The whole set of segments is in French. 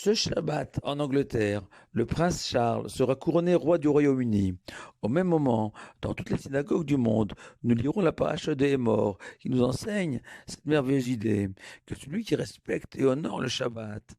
Ce Shabbat, en Angleterre, le prince Charles sera couronné roi du Royaume-Uni. Au même moment, dans toutes les synagogues du monde, nous lirons la paracha de Hémor, qui nous enseigne cette merveilleuse idée que celui qui respecte et honore le Shabbat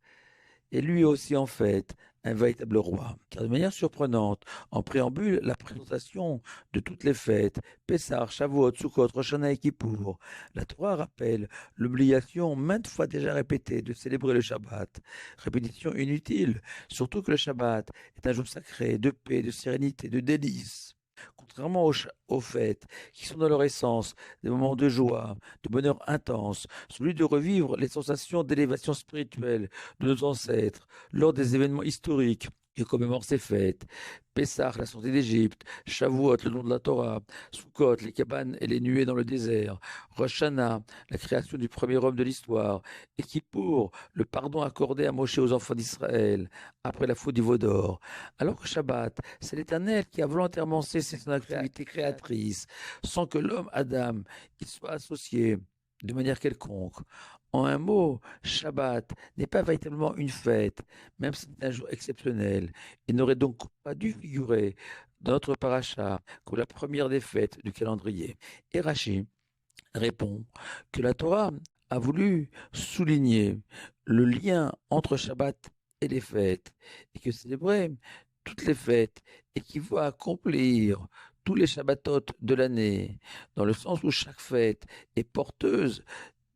et lui aussi en fait un véritable roi. Car de manière surprenante, en préambule, la présentation de toutes les fêtes, Pessah, Shavuot, Sukkot, Rosh Hashanah et Kippour, la Torah rappelle l'obligation maintes fois déjà répétée de célébrer le Shabbat. Répétition inutile, surtout que le Shabbat est un jour sacré de paix, de sérénité, de délices. Contrairement aux fêtes, qui sont dans leur essence des moments de joie, de bonheur intense, celui de revivre les sensations d'élévation spirituelle de nos ancêtres lors des événements historiques qui commémorent ces fêtes. Pessah, la sortie d'Égypte, Shavuot, le nom de la Torah, Sukkot, les cabanes et les nuées dans le désert, Rosh Hashanah, la création du premier homme de l'histoire, et Kippour, le pardon accordé à Moshe aux enfants d'Israël après la faute du veau d'or. Alors que Shabbat, c'est l'Éternel qui a volontairement cessé son activité créatrice, sans que l'homme Adam y soit associé de manière quelconque. En un mot, Shabbat n'est pas véritablement une fête, même si c'est un jour exceptionnel. Il n'aurait donc pas dû figurer dans notre paracha comme la première des fêtes du calendrier. Et Rashi répond que la Torah a voulu souligner le lien entre Shabbat et les fêtes, et que célébrer toutes les fêtes équivaut à accomplir tous les Shabbatot de l'année, dans le sens où chaque fête est porteuse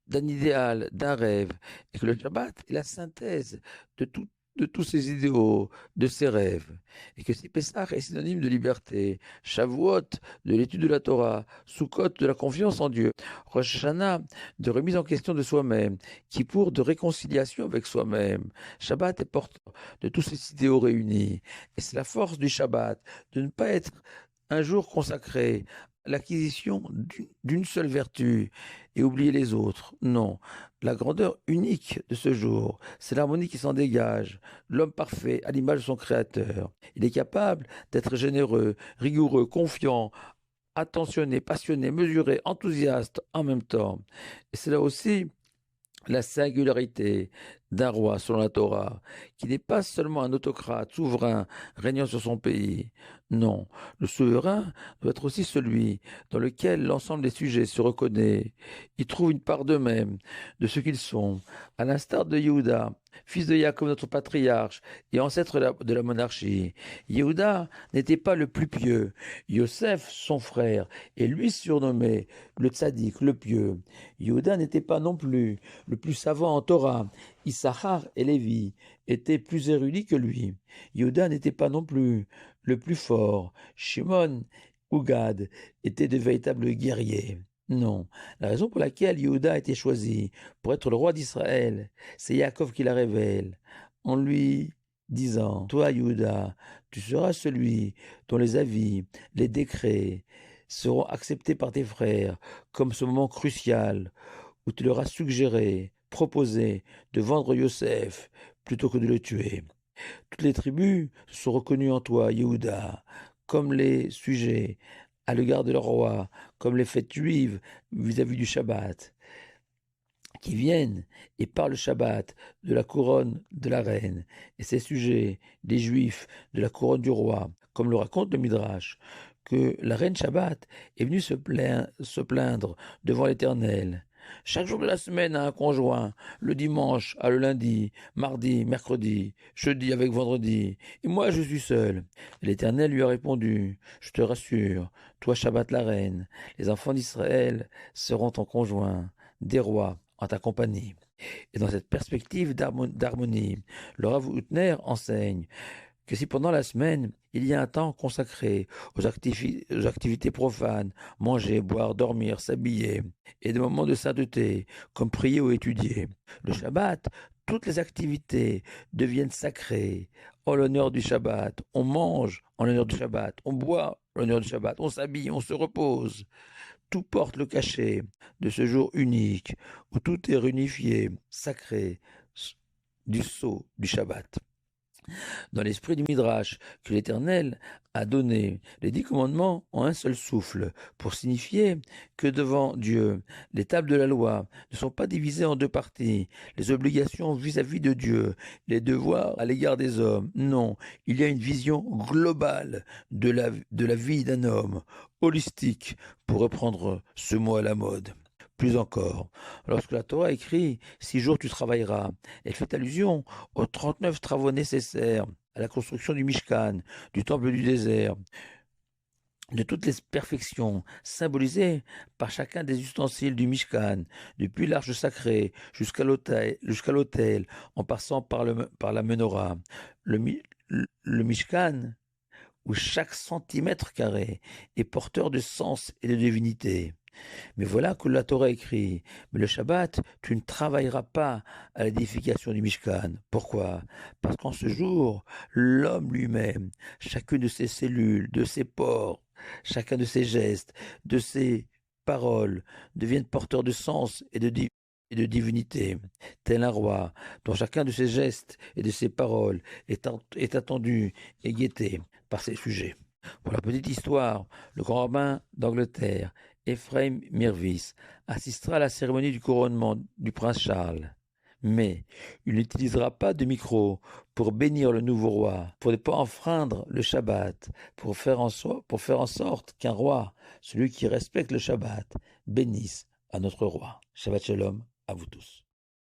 d'un idéal, d'un rêve, et que le Shabbat est la synthèse de, de tous ces idéaux, de ces rêves, et que si Pessah est synonyme de liberté, Shavuot de l'étude de la Torah, Sukkot de la confiance en Dieu, Rosh Hashanah de remise en question de soi-même, Kippour de réconciliation avec soi-même, Shabbat est porteur de tous ces idéaux réunis, et c'est la force du Shabbat de ne pas être un jour consacré à l'acquisition d'une seule vertu et oublier les autres. Non, la grandeur unique de ce jour, c'est l'harmonie qui s'en dégage, l'homme parfait à l'image de son créateur. Il est capable d'être généreux, rigoureux, confiant, attentionné, passionné, mesuré, enthousiaste en même temps. Et c'est là aussi la singularité d'un roi selon la Torah, qui n'est pas seulement un autocrate souverain régnant sur son pays. Non, le souverain doit être aussi celui dans lequel l'ensemble des sujets se reconnaît. Ils trouvent une part d'eux-mêmes, de ce qu'ils sont, à l'instar de Yehuda, fils de Jacob, notre patriarche et ancêtre de la monarchie. Yehuda n'était pas le plus pieux. Yosef, son frère, est lui surnommé le tzaddik, le pieux. Yehuda n'était pas non plus le plus savant en Torah. Issachar et Lévi étaient plus érudits que lui. Yehuda n'était pas non plus le plus fort. Shimon ou Gad étaient de véritables guerriers. Non, la raison pour laquelle Yehuda a été choisi pour être le roi d'Israël, c'est Yaakov qui la révèle, en lui disant, toi Yehuda, tu seras celui dont les avis, les décrets seront acceptés par tes frères comme ce moment crucial où tu leur as suggéré, proposé de vendre Yosef plutôt que de le tuer. Toutes les tribus se sont reconnues en toi, Yehuda, comme les sujets à l'égard de leur roi, comme les fêtes juives vis-à-vis du Shabbat, qui viennent et parlent le Shabbat de la couronne de la reine, et ces sujets, les juifs, de la couronne du roi, comme le raconte le Midrash, que la reine Shabbat est venue se plaindre devant l'Éternel. Chaque jour de la semaine a un conjoint, le dimanche a le lundi, mardi, mercredi, jeudi avec vendredi, et moi je suis seul. L'Éternel lui a répondu, je te rassure, toi Shabbat la reine, les enfants d'Israël seront ton conjoint, des rois en ta compagnie. Et dans cette perspective d'harmonie, le Rav Hutner enseigne que si pendant la semaine, il y a un temps consacré aux activités profanes, manger, boire, dormir, s'habiller, et des moments de sainteté, comme prier ou étudier, le Shabbat, toutes les activités deviennent sacrées en l'honneur du Shabbat. On mange en l'honneur du Shabbat, on boit en l'honneur du Shabbat, on s'habille, on se repose. Tout porte le cachet de ce jour unique où tout est réunifié, sacré, du sceau du Shabbat. dans l'esprit du Midrash que l'Éternel a donné les 10 commandements en un seul souffle, pour signifier que devant Dieu, les tables de la loi ne sont pas divisées en deux parties, les obligations vis-à-vis de Dieu, les devoirs à l'égard des hommes. Non, il y a une vision globale de la vie d'un homme, holistique, pour reprendre ce mot à la mode. Plus encore, lorsque la Torah écrit 6 jours tu travailleras, elle fait allusion aux 39 travaux nécessaires à la construction du Mishkan, du temple du désert, de toutes les perfections symbolisées par chacun des ustensiles du Mishkan, depuis l'arche sacrée jusqu'à l'autel, en passant par la menorah. Le Mishkan, où chaque centimètre carré est porteur de sens et de divinité. Mais voilà que la Torah écrit, mais le Shabbat, tu ne travailleras pas à l'édification du Mishkan. Pourquoi? Parce qu'en ce jour, l'homme lui-même, chacune de ses cellules, de ses pores, chacun de ses gestes, de ses paroles, deviennent porteurs de sens et de divinité, tel un roi, dont chacun de ses gestes et de ses paroles est attendu et guetté par ses sujets. Pour la petite histoire, le grand rabbin d'Angleterre, Ephraim Mirvis, assistera à la cérémonie du couronnement du prince Charles. Mais il n'utilisera pas de micro pour bénir le nouveau roi, pour ne pas enfreindre le Shabbat, pour faire en sorte qu'un roi, celui qui respecte le Shabbat, bénisse à notre roi. Shabbat Shalom à vous tous.